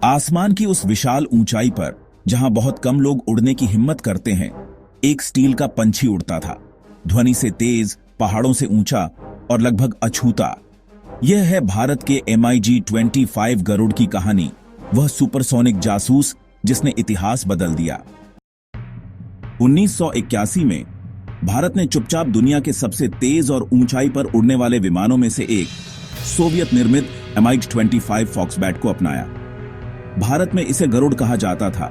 आसमान की उस विशाल ऊंचाई पर जहां बहुत कम लोग उड़ने की हिम्मत करते हैं, एक स्टील का पंछी उड़ता था, ध्वनि से तेज, पहाड़ों से ऊंचा और लगभग अछूता। यह है भारत के MiG-25 गरुड़ की कहानी, वह सुपरसोनिक जासूस जिसने इतिहास बदल दिया। 1981 में भारत ने चुपचाप दुनिया के सबसे तेज और ऊंचाई पर उड़ने वाले विमानों में से एक सोवियत निर्मित MiG-25 फॉक्सबैट को अपनाया। भारत में इसे गरुड़ कहा जाता था,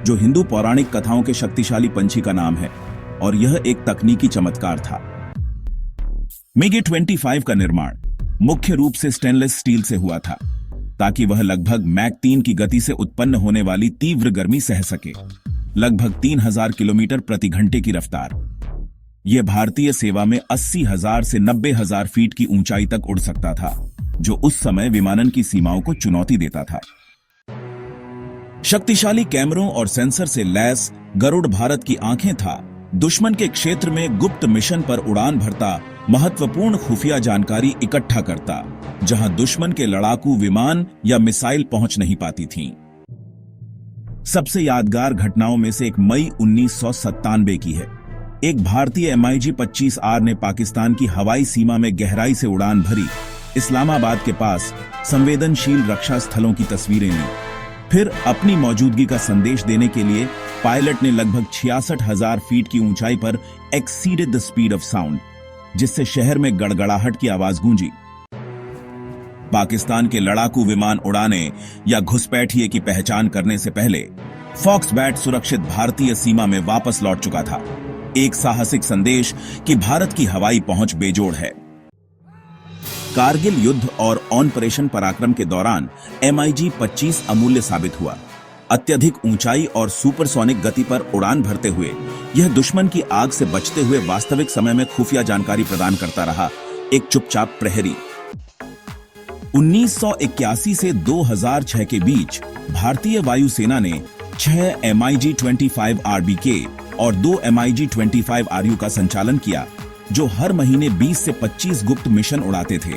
जो हिंदू पौराणिक कथाओं के शक्तिशाली पंछी का नाम है, और यह एक तकनीकी चमत्कार था। MiG-25 का निर्माण मुख्य रूप से स्टेनलेस स्टील से हुआ था, ताकि वह लगभग मैक 3 की गति से उत्पन्न होने वाली तीव्र गर्मी सह सके, लगभग 3000 किलोमीटर प्रति घंटे की रफ्तार। यह भारतीय सेवा में 80,000 से 90,000 फीट की ऊंचाई तक उड़ सकता था, जो उस समय विमानन की सीमाओं को चुनौती देता था। शक्तिशाली कैमरों और सेंसर से लैस गरुड़ भारत की आंखें था, दुश्मन के क्षेत्र में गुप्त मिशन पर उड़ान भरता, महत्वपूर्ण खुफिया जानकारी इकट्ठा करता, जहां दुश्मन के लड़ाकू विमान या मिसाइल पहुंच नहीं पाती थीं। सबसे यादगार घटनाओं में से एक मई 1997 की है। एक भारतीय MiG-25R ने पाकिस्तान की हवाई सीमा में गहराई से उड़ान भरी, इस्लामाबाद के पास संवेदनशील रक्षा स्थलों की तस्वीरें ली। फिर अपनी मौजूदगी का संदेश देने के लिए पायलट ने लगभग 66,000 फीट की ऊंचाई पर exceeded the speed of sound, जिससे शहर में गड़गड़ाहट की आवाज गूंजी। पाकिस्तान के लड़ाकू विमान उड़ाने या घुसपैठिए की पहचान करने से पहले फॉक्सबैट सुरक्षित भारतीय सीमा में वापस लौट चुका था, एक साहसिक संदेश कि भारत की हवाई पहुंच बेजोड़ है। कारगिल युद्ध और ऑपरेशन पराक्रम के दौरान MiG-25 अमूल्य साबित हुआ। अत्यधिक ऊंचाई और सुपरसोनिक गति पर उड़ान भरते हुए यह दुश्मन की आग से बचते हुए वास्तविक समय में खुफिया जानकारी प्रदान करता रहा, एक चुपचाप प्रहरी। 1981 से 2006 के बीच भारतीय वायुसेना ने 6 MiG-25 RBK और 2 MiG-25 RU का संचालन किया, जो हर महीने 20 से 25 गुप्त मिशन उड़ाते थे।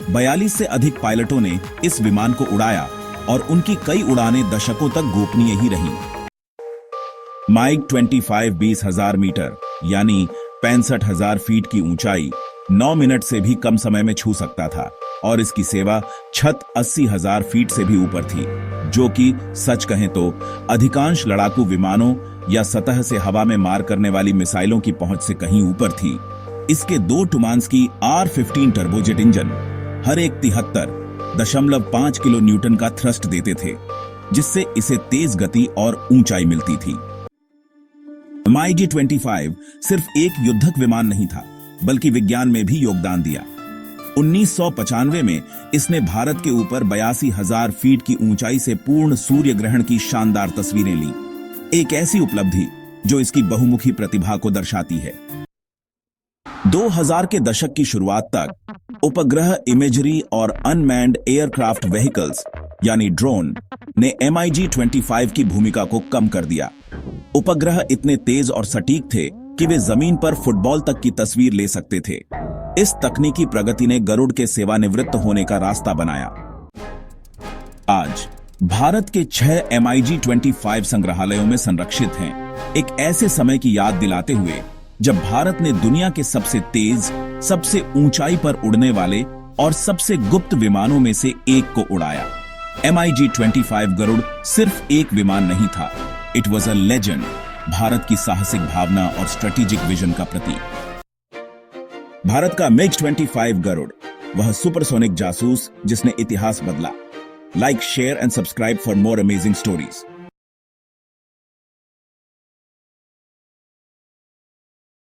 42 से अधिक पायलटों ने इस विमान को उड़ाया और उनकी कई उड़ानें दशकों तक गोपनीय ही रहीं। MiG-25 20,000 मीटर यानी 65,000 फीट की ऊंचाई 9 मिनट से भी कम समय में छू सकता था, और इसकी सेवा छत 80,000 फीट से भी ऊपर थी, जो कि सच कहें तो अधिकांश लड़ाकू विमानों या सतह से हवा में मार करने वाली मिसाइलों की पहुंच से कहीं ऊपर थी। इसके 2 टुमांस्की R-15 टर्बोजेट इंजन हर एक 73.5 किलो न्यूटन का थ्रस्ट देते थे, जिससे इसे तेज गति और ऊंचाई मिलती थी। MiG-25 सिर्फ एक युद्धक विमान नहीं था, बल्कि विज्ञान में भी योगदान दिया। 1995 में इसने भारत के ऊपर 82,000 फीट की ऊंचाई से पूर्ण सूर्य ग्रहण की शानदार तस्वीरें ली, एक ऐसी उपलब्धि जो इसकी बहुमुखी प्रतिभा को दर्शाती है। 2000 के दशक की शुरुआत तक उपग्रह इमेजरी और अनमैन्ड एयरक्राफ्ट व्हीकल्स यानी ड्रोन ने MiG-25 की भूमिका को कम कर दिया। उपग्रह इतने तेज और सटीक थे कि वे जमीन पर फुटबॉल तक की तस्वीर ले सकते थे। इस तकनीकी प्रगति ने गरुड़ के सेवानिवृत्त होने का रास्ता बनाया। आज भारत के 6 MiG-25 संग्रहालयों में संरक्षित हैं, एक ऐसे समय की याद दिलाते हुए जब भारत ने दुनिया के सबसे तेज, सबसे ऊंचाई पर उड़ने वाले और सबसे गुप्त विमानों में से एक को उड़ाया। MiG-25 गरुड़ सिर्फ एक विमान नहीं था, it was a legend, Bharat की साहसिक भावना और स्ट्रेटेजिक विजन का प्रतीक। भारत का MiG-25 गरुड़, वह सुपरसोनिक जासूस जिसने इतिहास बदला। Like, share and subscribe for more amazing stories.